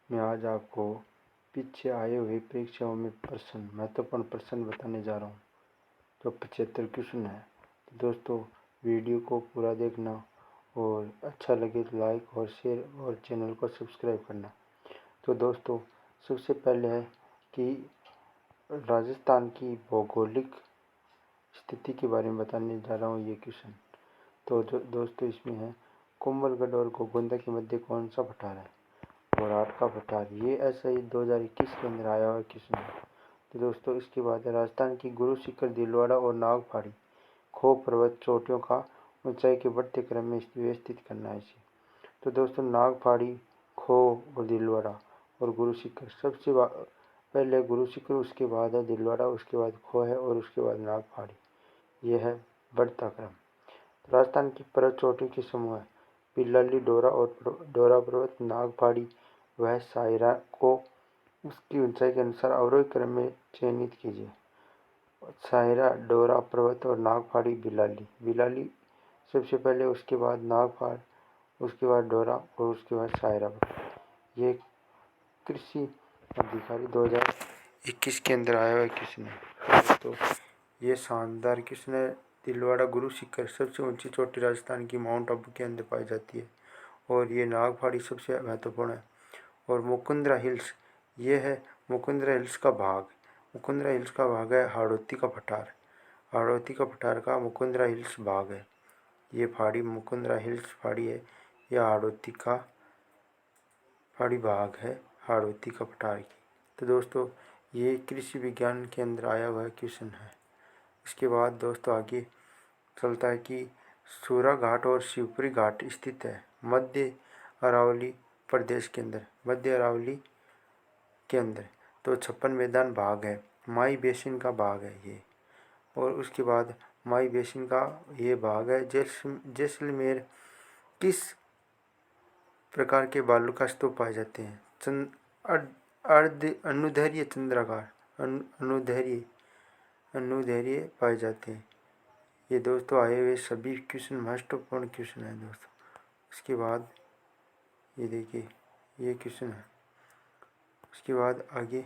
मैं आज आपको पीछे आए हुए परीक्षाओं में महत्वपूर्ण प्रश्न बताने जा रहा हूँ, जो 75 क्वेश्चन है। तो दोस्तों, वीडियो को पूरा देखना और अच्छा लगे तो लाइक और शेयर और चैनल को सब्सक्राइब करना। तो दोस्तों, सबसे पहले है कि राजस्थान की भौगोलिक स्थिति के बारे में बताने जा रहा हूँ ये क्वेश्चन। तो दोस्तों, इसमें है कुंभलगढ़ और गोगोंदा के मध्य कौन सा पठार है? बोराट का पठार। ये ऐसा ही 2021 के अंदर आया हुआ क्वेश्चन है। तो दोस्तों, इसके बाद है राजस्थान की गुरु शिखर, दिलवाड़ा और नागफाड़ी खो पर्वत चोटियों का ऊंचाई के बढ़ते क्रम में व्यवस्थित करना है इसे। तो दोस्तों, नागफाड़ी, खो और दिलवाड़ा और गुरु शिखर। सबसे पहले गुरु शिखर, उसके बाद है दिलवाड़ा, उसके बाद खो है और उसके बाद नागफाड़ी। ये है बढ़ता क्रम। राजस्थान की पर्वत चोटियों के समूह है पिल्लाली, डोरा और डोरा पर्वत, नागफाड़ी वह सायरा को उसकी ऊंचाई के अनुसार अवरोही क्रम में चयनित कीजिए। सायरा, डोरा पर्वत और नागफाड़ी, बिलाली सबसे पहले, उसके बाद नागफाड़, उसके बाद डोरा और उसके बाद सायरा पर्वत। ये कृषि अधिकारी 2021 के अंदर आया हुआ क्वेश्चन है। तो ये शानदार क्वेश्चन है। दिलवाड़ा गुरु शिखर सबसे ऊंची चोटी राजस्थान की माउंट आबू के अंदर पाई जाती है और ये नागफाड़ी सबसे महत्वपूर्ण है। और मुकुंदरा हिल्स, ये है मुकुंदरा हिल्स का भाग। मुकुंदरा हिल्स का भाग है हाड़ौती का पठार। हाड़ौती का पठार का मुकुंदरा हिल्स भाग है। ये पहाड़ी मुकुंदरा हिल्स पहाड़ी है, यह हाड़ौती का पहाड़ी भाग है हाड़ौती का पठार की। तो दोस्तों, ये कृषि विज्ञान के अंदर आया हुआ क्वेश्चन है। इसके बाद दोस्तों आगे चलता है कि सूरा घाट और शिवपुरी घाट स्थित है मध्य अरावली प्रदेश के अंदर, मध्य अरावली के अंदर। तो 56 मैदान भाग है, माई बेसिन का भाग है ये। और उसके बाद माई बेसिन का ये भाग है। जैसलमेर किस प्रकार के बालू का स्तूप पाए जाते हैं? अर्ध अनुदैर्घ्य चंद्राकार, अनुदैर्घ्य पाए जाते हैं। ये दोस्तों आए हुए सभी क्वेश्चन महत्वपूर्ण क्वेश्चन है दोस्तों। उसके बाद ये देखिए, ये क्वेश्चन है। उसके बाद आगे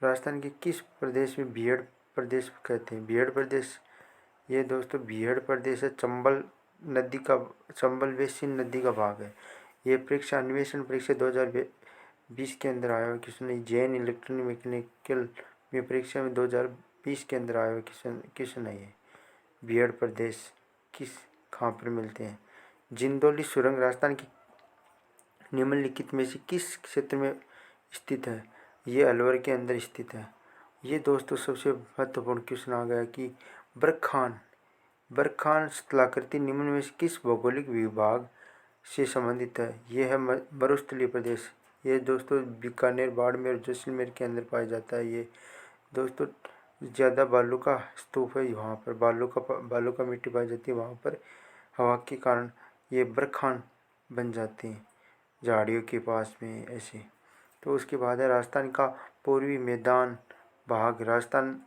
राजस्थान के किस प्रदेश में बीहड़ प्रदेश कहते हैं? बीहड़ प्रदेश, ये दोस्तों बीहड़ प्रदेश है चंबल बेसिन नदी का भाग है। ये परीक्षा अन्वेषण परीक्षा 2020 के अंदर आया हुआ क्वेश्चन है। जैन इलेक्ट्रॉनिक मैकेनिकल में परीक्षा में 2020 के अंदर आया हुआ क्वेश्चन है ये। बीहड़ प्रदेश किस कहाँ पर मिलते हैं? जिंदौली सुरंग राजस्थान की निम्नलिखित में से किस क्षेत्र में स्थित है? ये अलवर के अंदर स्थित है। ये दोस्तों सबसे महत्वपूर्ण क्वेश्चन आ गया कि बरखान स्थलाकृति निम्न में से किस भौगोलिक विभाग से संबंधित है? ये है मरुस्थलीय प्रदेश। ये दोस्तों बीकानेर, बाड़मेर, जैसलमेर के अंदर पाया जाता है। ये दोस्तों ज़्यादा बालू का स्तूप है वहाँ पर, बालू का मिट्टी पाई जाती है वहाँ पर। हवा के कारण ये बरखान बन जाते हैं झाड़ियों के पास में ऐसे। तो उसके बाद है राजस्थान का पूर्वी मैदान भाग। राजस्थान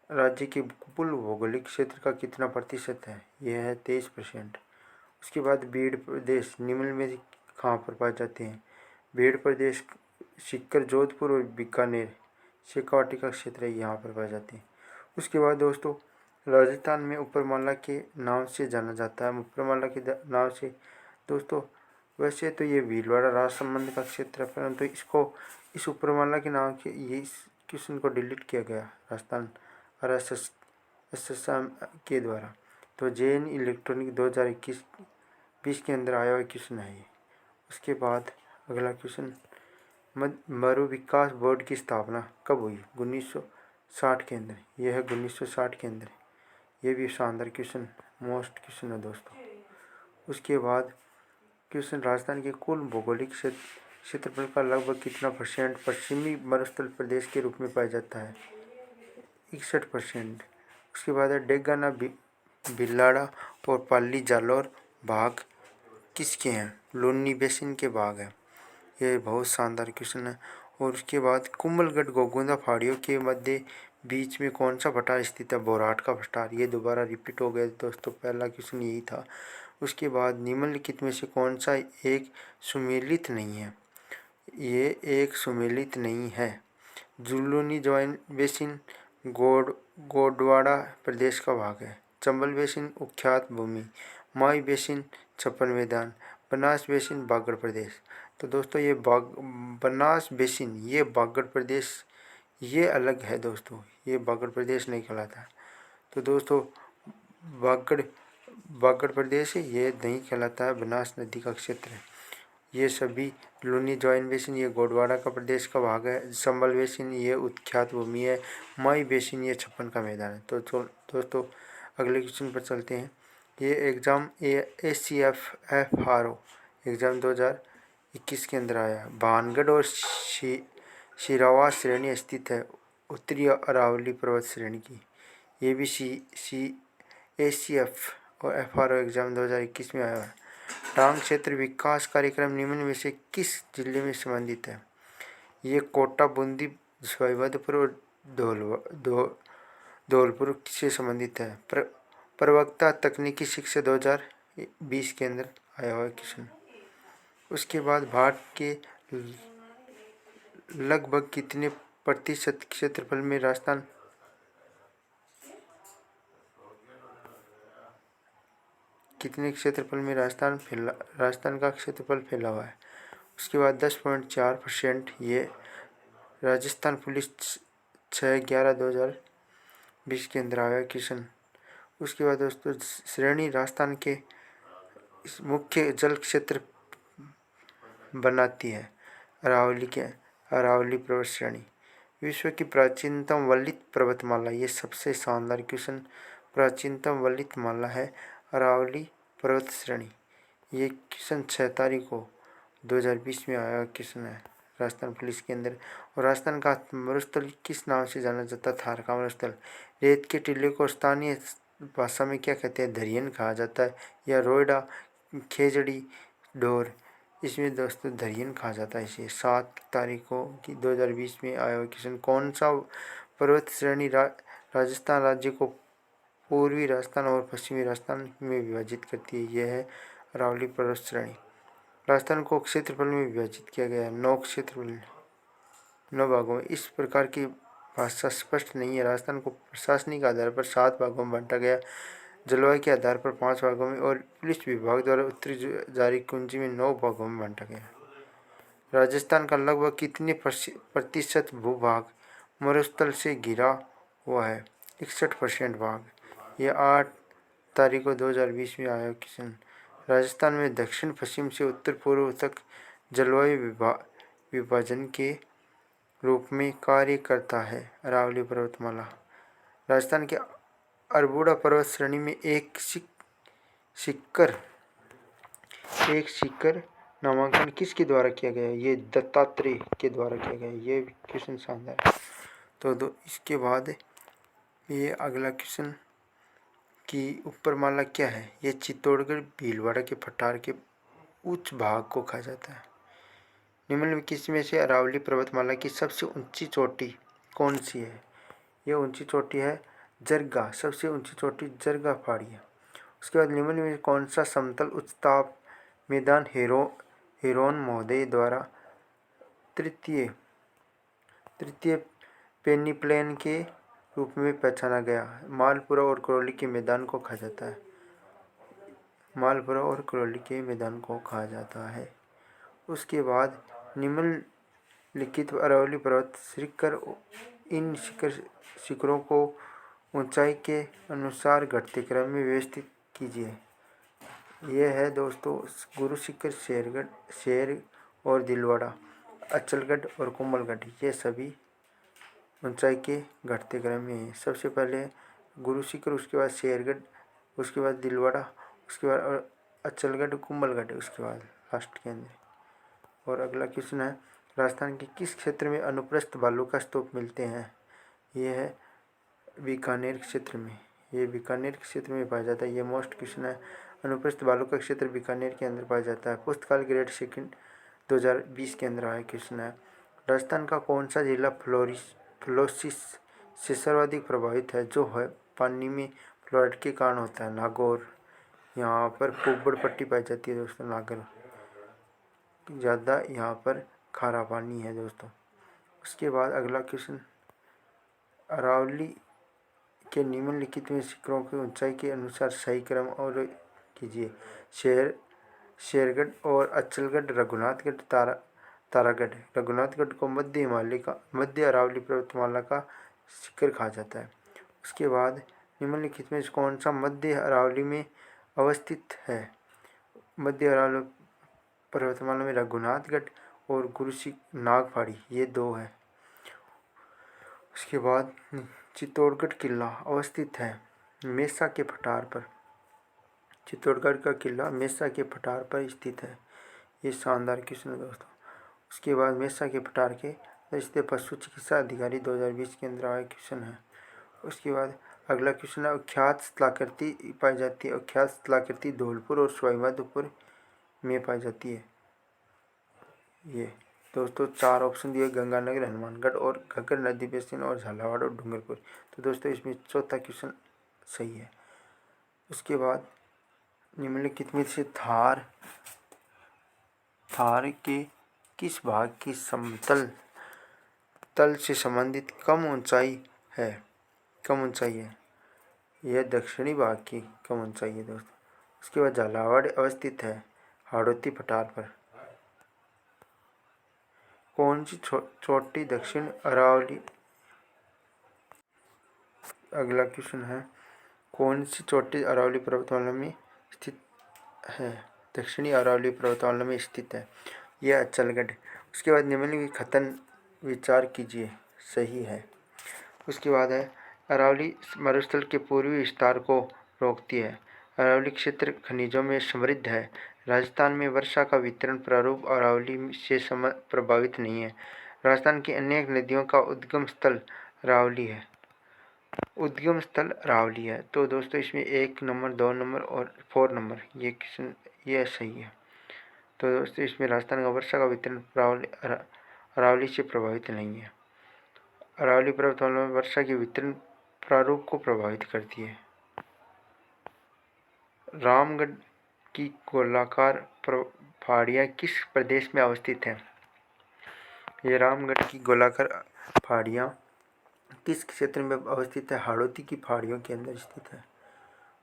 राज्य के कुल भौगोलिक क्षेत्र का कितना प्रतिशत है? यह है 23%। उसके बाद बीड़ प्रदेश निम्न में कहाँ पर पाए जाते हैं? बीड़ प्रदेश सीकर, जोधपुर और बीकानेर शेखावाटी का क्षेत्र है, यहाँ पर पाए जाते हैं। उसके बाद दोस्तों, राजस्थान में उपरमाला के नाम से जाना जाता है। उपरमाला के नाम से दोस्तों, वैसे तो ये भीलवाड़ा राजसमंद का क्षेत्र है, परंतु इस उपरमाला के नाम के ये इस क्वेश्चन को डिलीट किया गया राजस्थान RSS के द्वारा। तो जैन इलेक्ट्रॉनिक 2021-20 के अंदर आया हुआ क्वेश्चन है ये। उसके बाद अगला क्वेश्चन, मरु विकास बोर्ड की स्थापना कब हुई? 1960 के अंदर। यह है 1960 के अंदर। ये भी शानदार क्वेश्चन, मोस्ट क्वेश्चन है दोस्तों। उसके बाद क्वेश्चन, राजस्थान के कुल भौगोलिक क्षेत्रफल का लगभग कितना परसेंट पश्चिमी मरुस्थल प्रदेश के रूप में पाया जाता है? 61%। उसके बाद है डेगाना, भिलाड़ा और पाली जालौर भाग किसके हैं? लुन्नी बेसिन के भाग हैं। ये बहुत शानदार क्वेश्चन है। और उसके बाद कुंभलगढ़ गोगोंदा पहाड़ियों के मध्य बीच में कौन सा पठार स्थित है? बोराट का पठार। ये दोबारा रिपीट हो गया दोस्तों, पहला क्वेश्चन यही था। उसके बाद निम्नलिखित में से कौन सा एक सुमेलित नहीं है? ये एक सुमेलित नहीं है। जुलूनी जॉइन बेसिन गोंडवाना प्रदेश का भाग है। चंबल बेसिन उख्यात भूमि, माई बेसिन छप्पन मैदान, बनास बेसिन बागड़ प्रदेश। तो दोस्तों ये बनास बेसिन ये बागड़ प्रदेश ये अलग है दोस्तों, ये बागड़ प्रदेश नहीं कहलाता। तो दोस्तों बागड़ प्रदेश ये नहीं कहलाता है, बनास नदी का क्षेत्र है। ये सभी लूनी जॉइन बेसिन ये गोंडवाना का प्रदेश का भाग है। चंबल बेसिन ये उख्यात भूमि है। माई बेसिन ये छप्पन का मैदान है। तो दोस्तों अगले क्वेश्चन पर चलते हैं। ये एग्ज़ाम ACFFRO एग्ज़ाम 2021 के अंदर आया। भानगढ़ और शिरावा श्रेणी स्थित है उत्तरी अरावली पर्वत श्रेणी की। ये भी ACF और FRO एग्ज़ाम 2021 में आया है। डांग क्षेत्र विकास कार्यक्रम निम्न में से किस जिले में संबंधित है? ये कोटा, बूंदी, सवाईमाधोपुर और धौलपुर से संबंधित है। प्रवक्ता तकनीकी शिक्षा 2020 के अंदर आया हुआ क्वेश्चन। उसके बाद भारत के लगभग कितने प्रतिशत क्षेत्रफल में राजस्थान राजस्थान का क्षेत्रफल फैला हुआ है? उसके बाद 10.4% ये राजस्थान पुलिस 6/11/2020 के अंदर आया क्वेश्चन। उसके बाद दोस्तों श्रेणी राजस्थान के मुख्य जल क्षेत्र बनाती है अरावली पर्वत श्रेणी। विश्व की प्राचीनतम वलित पर्वतमाला, ये सबसे शानदार क्वेश्चन। प्राचीनतम वलित माला है अरावली पर्वत श्रेणी। ये क्वेश्चन 6 तारीख को 2020 में आया क्वेश्चन है राजस्थान पुलिस के अंदर। और राजस्थान का मरुस्थल किस नाम से जाना जाता? थार का मरुस्थल। रेत के टीले को स्थानीय भाषा में क्या कहते हैं? धरियन कहा जाता है, या रोयडा, खेजड़ी, ढोर, इसमें दोस्तों धरियन कहा जाता है इसे। 7 तारीख को 2020 में आया हुआ क्वेश्चन। कौन सा पर्वत श्रेणी राजस्थान राज्य को पूर्वी राजस्थान और पश्चिमी राजस्थान में विभाजित करती है? यह है अरावली पर्वत श्रेणी। राजस्थान को क्षेत्रफल में विभाजित किया गया है 9 भागों में। इस प्रकार की भाषा स्पष्ट नहीं है। राजस्थान को प्रशासनिक आधार पर 7 भागों में बांटा गया, जलवायु के आधार पर 5 भागों में, और पुलिस विभाग द्वारा उत्तरी जारी कुंजी में 9 भागों में बांटा गया। राजस्थान का लगभग कितने प्रतिशत भूभाग मरुस्थल से घिरा हुआ है? 61% भाग। ये 8 तारीख को 2020 में आया क्वेश्चन। राजस्थान में दक्षिण पश्चिम से उत्तर पूर्व तक जलवायु विभाजन के रूप में कार्य करता है अरावली पर्वतमाला। राजस्थान के अरबुड़ा पर्वत श्रेणी में एक शिखर नामांकन किसके द्वारा किया गया है? ये दत्तात्रेय के द्वारा किया गया है। ये क्वेश्चन शानदार है। तो इसके बाद ये अगला क्वेश्चन कि ऊपरमाला क्या है? ये चित्तौड़गढ़ भीलवाड़ा के पठार के उच्च भाग को कहा जाता है। निम्न में किसी में से अरावली पर्वतमाला की सबसे ऊंची चोटी कौन सी है? ये ऊंची चोटी है जरगा, सबसे ऊंची चोटी जरगा पहाड़ी है। उसके बाद निम्न में कौन सा समतल उच्चताप मैदान हेरोन महोदय द्वारा तृतीय पेनिप्लेन के रूप में पहचाना गया? मालपुरा और करौली के मैदान को कहा जाता है। मालपुरा और करौली के मैदान को कहा जाता है। उसके बाद निम्नलिखित अरावली पर्वत शिखर, इन शिखरों को ऊंचाई के अनुसार घटते क्रम में व्यवस्थित कीजिए। यह है दोस्तों गुरु शिखर, शेर और दिलवाड़ा, अचलगढ़ और कुंभलगढ़, ये सभी ऊंचाई के घटते क्रम में है। सबसे पहले गुरु शिखर, उसके बाद शेरगढ़, उसके बाद दिलवाड़ा, उसके बाद अचलगढ़, कुंभलगढ़, उसके बाद लास्ट के अंदर। और अगला क्वेश्चन है राजस्थान के किस क्षेत्र में अनुप्रस्थ बालू का स्तूप मिलते हैं? ये है बीकानेर क्षेत्र में। ये बीकानेर क्षेत्र में पाया जाता है। ये मोस्ट क्वेश्चन है। अनुप्रस्थ बालू का क्षेत्र बीकानेर के अंदर पाया जाता है। पुस्तकाल ग्रेड सेकंड 2020 के अंदर आया क्वेश्चन है। राजस्थान का कौन सा जिला फ्लोरोसिस से सर्वाधिक प्रभावित है, जो है पानी में फ्लोराइड के कारण होता है? नागौर। यहाँ पर कुब्बड़ पट्टी पाई जाती है दोस्तों। नागर ज़्यादा यहाँ पर खारा पानी है दोस्तों। उसके बाद अगला क्वेश्चन, अरावली के निम्नलिखित में शिखरों की ऊंचाई के अनुसार सही क्रम और कीजिए। शेरगढ़ और अचलगढ़, रघुनाथगढ़, तारागढ़। रघुनाथगढ़ को मध्य अरावली पर्वतमाला का शिखर कहा जाता है। उसके बाद निम्नलिखित में कौन सा मध्य अरावली में अवस्थित है? मध्य अरावली पर्वतमाला में रघुनाथगढ़ और गुरु नागफाड़ी, ये दो है। उसके बाद चित्तौड़गढ़ किला अवस्थित है मेसा के पठार पर। चित्तौड़गढ़ का किला मेसा के पठार पर स्थित है। ये शानदार क्वेश्चन है दोस्तों। उसके बाद मेसा के पठार के रिश्ते पशु चिकित्सा अधिकारी 2020 के अंदर आया क्वेश्चन है। उसके बाद अगला क्वेश्चन है, अख्यात स्थलाकृति पाई जाती है। अख्यात स्थलाकृति धौलपुर और सवाईमाधोपुर में पाई जाती है। ये दोस्तों 4 ऑप्शन दिए, गंगानगर, हनुमानगढ़ और घग्गर नदी बेसिन और झालावाड़ और डूंगरपुर। तो दोस्तों इसमें चौथा क्वेश्चन सही है। उसके बाद निम्नलिखित में से थार के किस भाग की समतल तल से संबंधित कम ऊंचाई है? यह दक्षिणी भाग की कम ऊंचाई है दोस्तों। उसके बाद झालावाड़ अवस्थित है हाड़ौती पठार पर। कौन सी चोटी दक्षिण अरावली, अगला क्वेश्चन है, कौन सी चोटी अरावली पर्वतमाला में स्थित है? दक्षिणी अरावली पर्वतमाला में स्थित है यह अचलगढ़। उसके बाद निम्नलिखित कथन विचार कीजिए सही है। उसके बाद है, अरावली मरुस्थल के पूर्वी विस्तार को रोकती है। अरावली क्षेत्र खनिजों में समृद्ध है। राजस्थान में वर्षा का वितरण प्रारूप अरावली से प्रभावित नहीं है। राजस्थान की अनेक नदियों का उद्गम स्थल अरावली है। तो दोस्तों इसमें 1 नंबर, 2 नंबर और 4 नंबर ये क्वेश्चन ये सही है। तो दोस्तों इसमें राजस्थान का वर्षा का वितरण अरावली से प्रभावित नहीं है। अरावली पर्वतमाला में वर्षा के वितरण प्रारूप को प्रभावित करती है। रामगढ़ की गोलाकार पहाड़ियाँ किस प्रदेश में अवस्थित हैं? ये रामगढ़ की गोलाकार पहाड़ियाँ किस क्षेत्र में अवस्थित है? हाड़ौती की पहाड़ियों के अंदर स्थित है।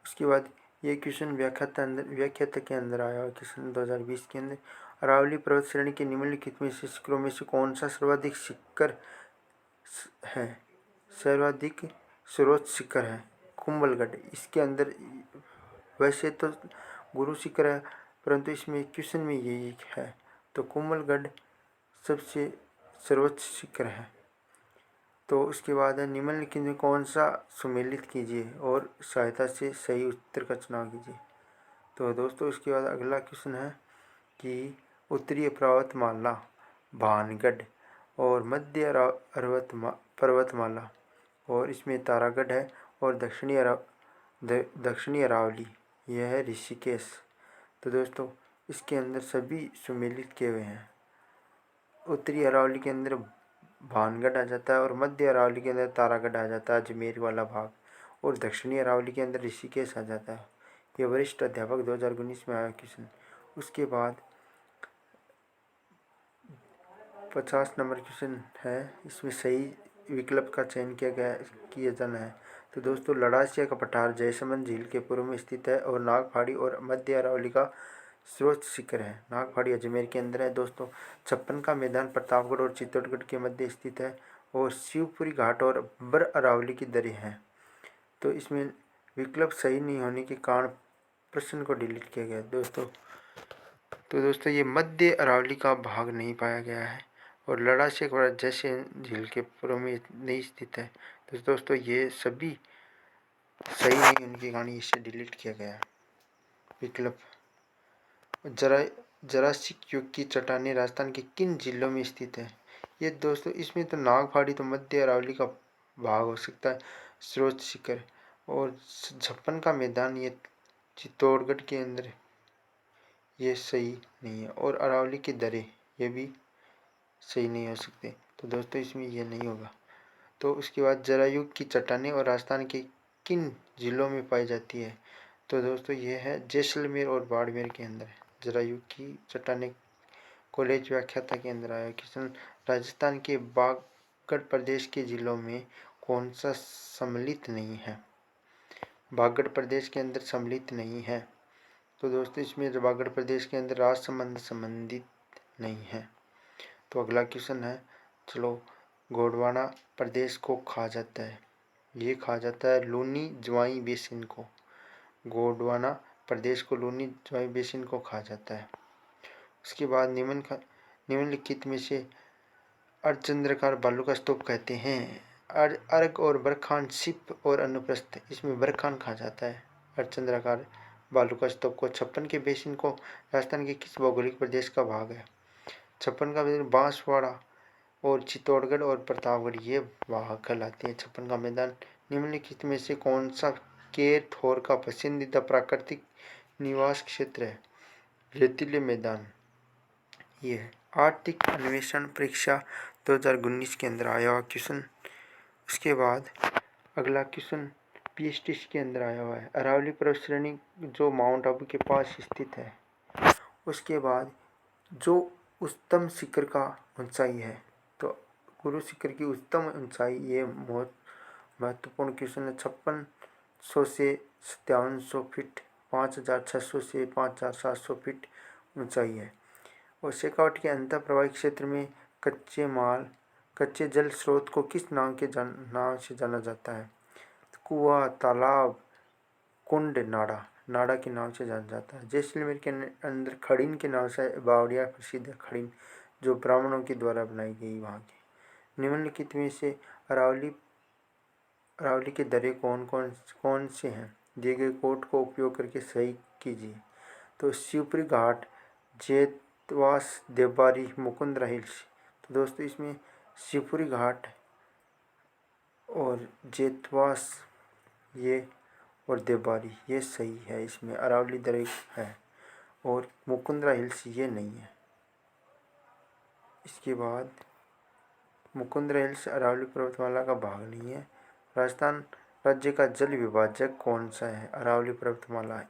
उसके बाद ये क्वेश्चन व्याख्याता के अंदर आया हुआ क्वेश्चन 2020 के अंदर, अरावली पर्वत श्रेणी के निम्नलिखित में से शिखरों में से कौन सा सर्वाधिक शिखर है? सर्वाधिक सर्वोच्च शिखर है कुंभलगढ़। इसके अंदर वैसे तो गुरु शिखर है, परंतु इसमें क्वेश्चन में यही है, तो कुंभलगढ़ सबसे सर्वोच्च शिखर है। तो उसके बाद है, निम्नलिखित में कौन सा सुमेलित कीजिए और सहायता से सही उत्तर का चुनाव कीजिए। तो दोस्तों उसके बाद अगला क्वेश्चन है कि उत्तरीय पर्वतमाला भानगढ़ और मध्य पर्वतमाला और इसमें तारागढ़ है और दक्षिणी अरावली यह है ऋषिकेश। तो दोस्तों इसके अंदर सभी सुमेलित किए हुए हैं। उत्तरी अरावली के अंदर भानगढ़ आ जाता है और मध्य अरावली के अंदर तारागढ़ आ जाता है, अजमेर वाला भाग, और दक्षिणी अरावली के अंदर ऋषिकेश आ जाता है। ये वरिष्ठ अध्यापक 2019 में आया क्वेश्चन। उसके बाद 50 नंबर क्वेश्चन है, इसमें सही विकल्प का चयन किया जाना है। तो दोस्तों लड़ासिया का पठार जयसमंद झील के पूर्व में स्थित है और नागफाड़ी और मध्य अरावली का सर्वोच्च शिखर है। नागफाड़ी अजमेर के अंदर है दोस्तों। छप्पन का मैदान प्रतापगढ़ और चित्तौड़गढ़ के मध्य स्थित है और शिवपुरी घाट और बर अरावली की दरें हैं। तो इसमें विकल्प सही नहीं होने के कारण प्रश्न को डिलीट किया गया दोस्तों। तो दोस्तों ये मध्य अरावली का भाग नहीं पाया गया है और लड़ासिया जैसे झील के पूर्व में नहीं स्थित है। तो दोस्तों ये सभी सही नहीं होने के कारण इसे डिलीट किया गया है विकल्प। जरासिक युग की चट्टानें राजस्थान के किन जिलों में स्थित है? ये दोस्तों इसमें तो नागफाड़ी तो मध्य अरावली का भाग हो सकता है, सर्वोच्च शिखर, और छप्पन का मैदान ये चित्तौड़गढ़ के अंदर ये सही नहीं है, और अरावली की दरें ये भी सही नहीं हो सकते। तो दोस्तों इसमें यह नहीं होगा। तो उसके बाद जरायुग की चट्टानें और राजस्थान के किन जिलों में पाई जाती है? तो दोस्तों ये है जैसलमेर और बाड़मेर के अंदर जरायु की चट्टानें कॉलेज व्याख्याता के अंदर आया। क्वेश्चन, राजस्थान के बागड़ प्रदेश के जिलों में कौन सा सम्मिलित नहीं है? बागड़ प्रदेश के अंदर सम्मिलित नहीं है। तो दोस्तों इसमें बागड़ प्रदेश के अंदर राज संबंध संबंधित नहीं है। तो अगला क्वेश्चन है, चलो, गोंडवाना प्रदेश को खा जाता है, ये खा जाता है लूनी ज्वाई बेसिन को। गोंडवाना प्रदेश को लूनी ज्वाई बेसिन को खा जाता है। उसके बाद निम्नलिखित में से अर्धचंद्राकार बालू का स्तूप कहते हैं। अर्घ और बरखान, शिप और अनुप्रस्थ, इसमें बरखान खा जाता है। अर्धचंद्राकार बालू का स्तूप को 56 के बेसिन को राजस्थान के किस भौगोलिक प्रदेश का भाग है? 56 का बेसिन बांसवाड़ा और चित्तौड़गढ़ और प्रतापगढ़ ये भाग कहलाते हैं 56 का मैदान। निम्नलिखित में से कौन सा केर थोर का पसंदीदा प्राकृतिक निवास क्षेत्र है? रेतीले मैदान ये है। आर्थिक अन्वेषण परीक्षा 2019 के अंदर आया हुआ क्वेश्चन। उसके बाद अगला क्वेश्चन पीएचडी के अंदर आया हुआ है। अरावली पर्वत श्रेणी जो माउंट आबू के पास स्थित है। उसके बाद जो उच्चतम शिखर का ऊंचाई है, तो गुरु शिखर की उच्चतम ऊंचाई ये बहुत महत्वपूर्ण क्वेश्चन है। 5600 से 5700 फीट, 5600 से 5700 फीट ऊंचाई है। और शेखावट के अंतर प्रवाही क्षेत्र में कच्चे जल स्रोत को किस नाम से जाना जाता है? कुआं, तालाब, कुंड, नाड़ा के नाम से जाना जाता है। जैसलमेर के अंदर खड़ीन के नाम से बावड़िया प्रसिद्ध है। खड़ीन जो ब्राह्मणों के द्वारा बनाई गई वहाँ की। निम्नलिखित में से अरावली के दर्रे कौन से हैं? दिए गए कोड को उपयोग करके सही कीजिए। तो शिवपुरी घाट, जेतवास, देवबारी, मुकुंदरा हिल्स। तो दोस्तों इसमें शिवपुरी घाट और जेतवास ये और देवबारी ये सही है। इसमें अरावली दर्रे है और मुकुंदरा हिल्स ये नहीं है। इसके बाद मुकुंदरा हिल्स अरावली पर्वतमाला का भाग नहीं है। राजस्थान राज्य का जल विभाजक कौन सा है? अरावली पर्वतमाला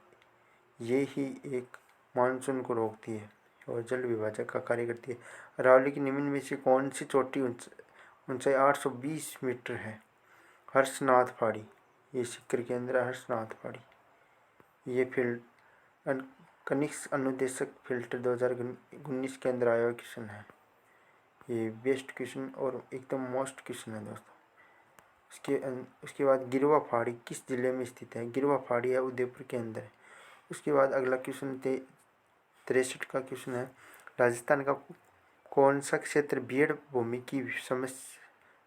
ये ही एक मानसून को रोकती है और जल विभाजक का कार्य करती है। अरावली की निम्न में से कौन सी चोटी ऊंचाई 820 मीटर है? हर्षनाथ पहाड़ी ये शिखर के अंदर हर्षनाथ पहाड़ी। ये फील्ड कनिष्क अनुदेशक फिल्टर 2019 के अंदर आया क्वेश्चन है। ये बेस्ट क्वेश्चन और एकदम मोस्ट क्वेश्चन है दोस्तों। उसके बाद गिरवा पहाड़ी किस जिले में स्थित है? गिरवा पहाड़ी है उदयपुर के अंदर है। उसके बाद अगला क्वेश्चन 63 का क्वेश्चन है, राजस्थान का कौन सा क्षेत्र बीड़ भूमि की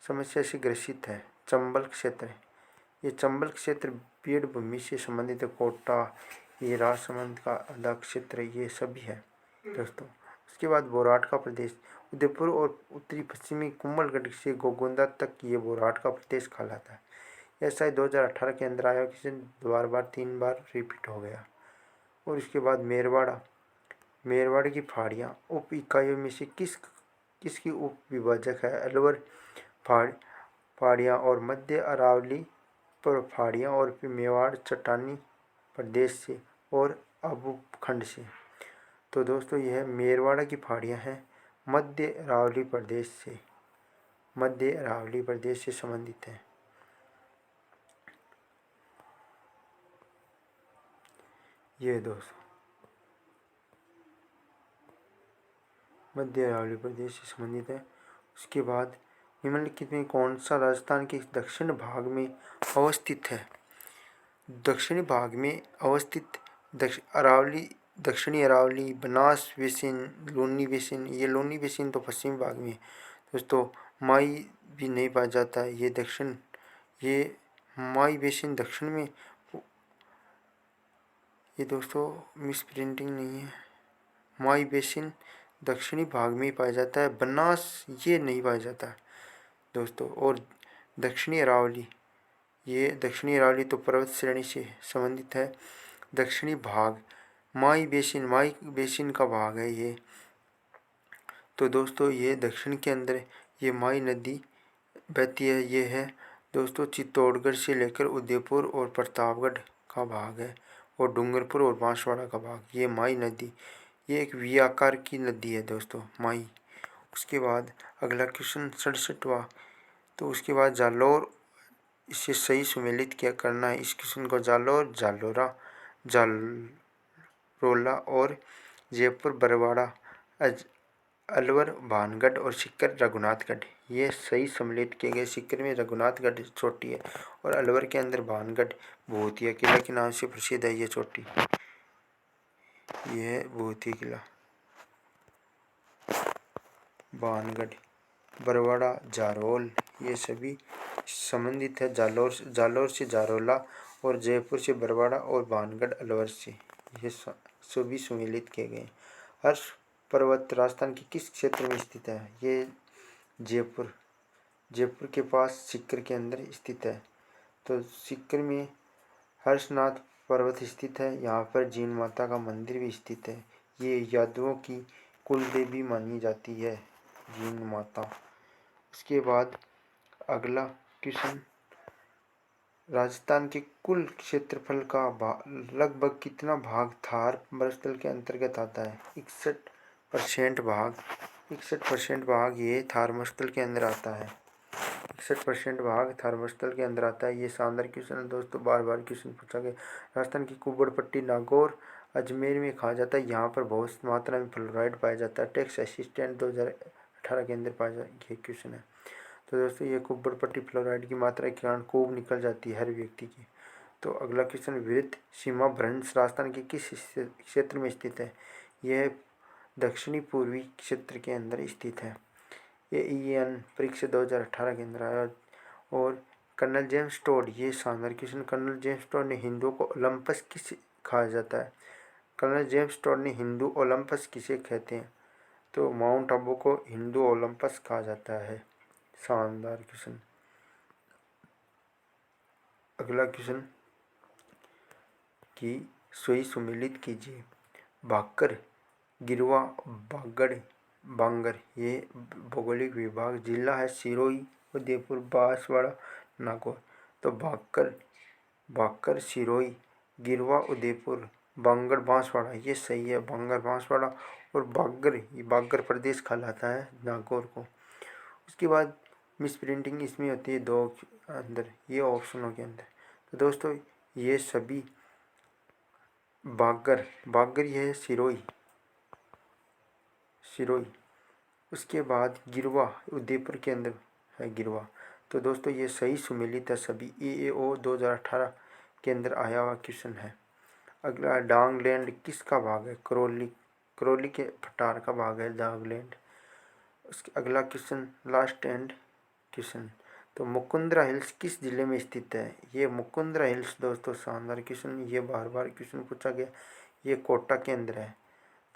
समस्या से ग्रसित है? चंबल क्षेत्र है। ये चंबल क्षेत्र बीड़ भूमि से संबंधित है। कोटा, ये राजसमंद का आधा क्षेत्र ये सभी है दोस्तों। उसके बाद बोराट का प्रदेश उदयपुर और उत्तरी पश्चिमी कुंभलगढ़ से गोगोंदा तक ये बोराट का प्रदेश कहलाता है। ऐसा ही 2018 के अंदर आया क्वेश्चन 3 बार रिपीट हो गया। और इसके बाद मेरवाड़ की पहाड़ियाँ उप इकाइयों में से किसकी उप विभाजक है? अलवर पहाड़ियाँ और मध्य अरावली पहाड़ियाँ और मेवाड़ चट्टानी प्रदेश से और आबू खंड से। तो दोस्तों यह मेरवाड़ा की पहाड़ियाँ हैं मध्य अरावली प्रदेश से संबंधित है। ये दोस्तों मध्य अरावली प्रदेश से संबंधित है। उसके बाद निम्नलिखित में कौन सा राजस्थान के दक्षिण भाग में अवस्थित है? दक्षिणी भाग में अवस्थित दक्षिणी अरावली, बनास बेसिन, लूनी बेसिन। ये लूनी बेसिन तो पश्चिमी भाग में है दोस्तों। माई भी नहीं पाया जाता है ये माई बेसिन दक्षिण में। ये दोस्तों मिस प्रिंटिंग नहीं है। माई बेसिन दक्षिणी भाग में ही पाया जाता है। बनास ये नहीं पाया जाता दोस्तों। और दक्षिणी अरावली तो पर्वत श्रेणी से संबंधित है। दक्षिणी भाग माई बेसिन का भाग है ये। तो दोस्तों ये दक्षिण के अंदर ये माई नदी बहती है। ये है दोस्तों चित्तौड़गढ़ से लेकर उदयपुर और प्रतापगढ़ का भाग है। और डूंगरपुर और बांसवाड़ा का भाग। ये माई नदी, ये एक वी आकार की नदी है दोस्तों, माई। उसके बाद अगला क्वेश्चन 67वां। तो उसके बाद जालौर, इसे सही सुमेलित क्या करना है इस क्वेश्चन को। जालौर, जालोरा, जालरोला और जयपुर, बरवाड़ा, अलवर, भानगढ़ और सीकर, रघुनाथगढ़। ये सही सम्मिलित किए गए। सीकर में रघुनाथगढ़ चोटी है और अलवर के अंदर भानगढ़ भूतिया किला के नाम से प्रसिद्ध है ये चोटी। यह भूतिया किला। भानगढ़, बरवाड़ा, जारोल, ये सभी संबंधित है जालौर से जारोला और जयपुर से बरवाड़ा और भानगढ़ अलवर से। ये सभी सम्मिलित किए गए। हर्ष पर्वत राजस्थान के किस क्षेत्र में स्थित है। ये जयपुर, जयपुर के पास सीकर के अंदर स्थित है। तो सीकर में हर्षनाथ पर्वत स्थित है। यहाँ पर जीन माता का मंदिर भी स्थित है। ये यादवों की कुल देवी मानी जाती है, जीन माता। उसके बाद अगला क्वेश्चन, राजस्थान के कुल क्षेत्रफल का लगभग कितना भाग थार मरुस्थल के अंतर्गत आता है। 61% भाग। 61% भाग ये थार मरुस्थल के अंदर आता है। 61% भाग थार मरुस्थल के अंदर आता है। ये शानदार क्वेश्चन है दोस्तों, बार बार क्वेश्चन पूछा गया। राजस्थान की कुब्बड़ पट्टी, नागौर, अजमेर में खाया जाता है। यहाँ पर बहुत मात्रा में फ्लोराइड पाया जाता है। टैक्स असिस्टेंट 2018 के अंदर पाया ये क्वेश्चन है। तो दोस्तों ये कुब्बड़ पट्टी फ्लोराइड की मात्रा के कारण खूब निकल जाती है हर व्यक्ति की। तो अगला क्वेश्चन, विरुद्ध सीमा भ्रंश राजस्थान के किस क्षेत्र में स्थित है। यह दक्षिणी पूर्वी क्षेत्र के अंदर स्थित है। ये EN परीक्षा 2018 के अंदर आया। और कर्नल जेम्स टोड, ये शानदार क्वेश्चन, कर्नल जेम्स टोड ने हिंदुओं को ओलंपस किस कहा जाता है। कर्नल जेम्स टोड ने हिंदू ओलंपस किसे कहते हैं। तो माउंट आबू को हिंदू ओलंपस कहा जाता है। शानदार क्वेश्चन। अगला क्वेश्चन की सही सुमेलित कीजिए। भाकर, गिरवा, बागड़, बांगर। ये भौगोलिक विभाग। जिला है सिरोही, उदयपुर, बांसवाड़ा, नागौर। तो भाकर, सिरोही, गिरवा, उदयपुर, बांगड़, बांसवाड़ा, ये सही है। बांगर, बांसवाड़ा और बागर, ये बागर प्रदेश कहलाता है नागौर को। उसके बाद मिस प्रिंटिंग इसमें होती है दो अंदर, ये ऑप्शनों के अंदर। तो दोस्तों ये सभी बागर ये है सिरोही। उसके बाद गिरवा उदयपुर के अंदर है गिरवा। तो दोस्तों ये सही सुमेलित है सभी। EAO 2018 के अंदर आया हुआ क्वेश्चन है। अगला डांगलैंड किसका भाग है। करौली के पठार का भाग है डांगलैंड। उसके अगला क्वेश्चन, लास्ट एंड क्वेश्चन, तो मुकुंदरा हिल्स किस जिले में स्थित है। ये मुकुंदरा हिल्स दोस्तों, शानदार क्वेश्चन, ये बार बार क्वेश्चन पूछा गया। ये कोटा के अंदर है।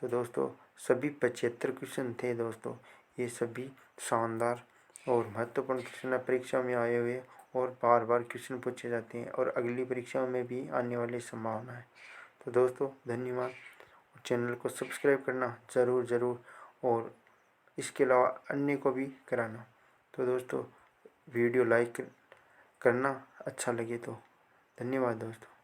तो दोस्तों सभी 75 क्वेश्चन थे दोस्तों। ये सभी शानदार और महत्वपूर्ण क्वेश्चन है, परीक्षा में आए हुए और बार बार क्वेश्चन पूछे जाते हैं और अगली परीक्षाओं में भी आने वाली संभावना है। तो दोस्तों धन्यवाद। चैनल को सब्सक्राइब करना ज़रूर और इसके अलावा अन्य को भी कराना। तो दोस्तों वीडियो लाइक करना अच्छा लगे तो। धन्यवाद दोस्तों।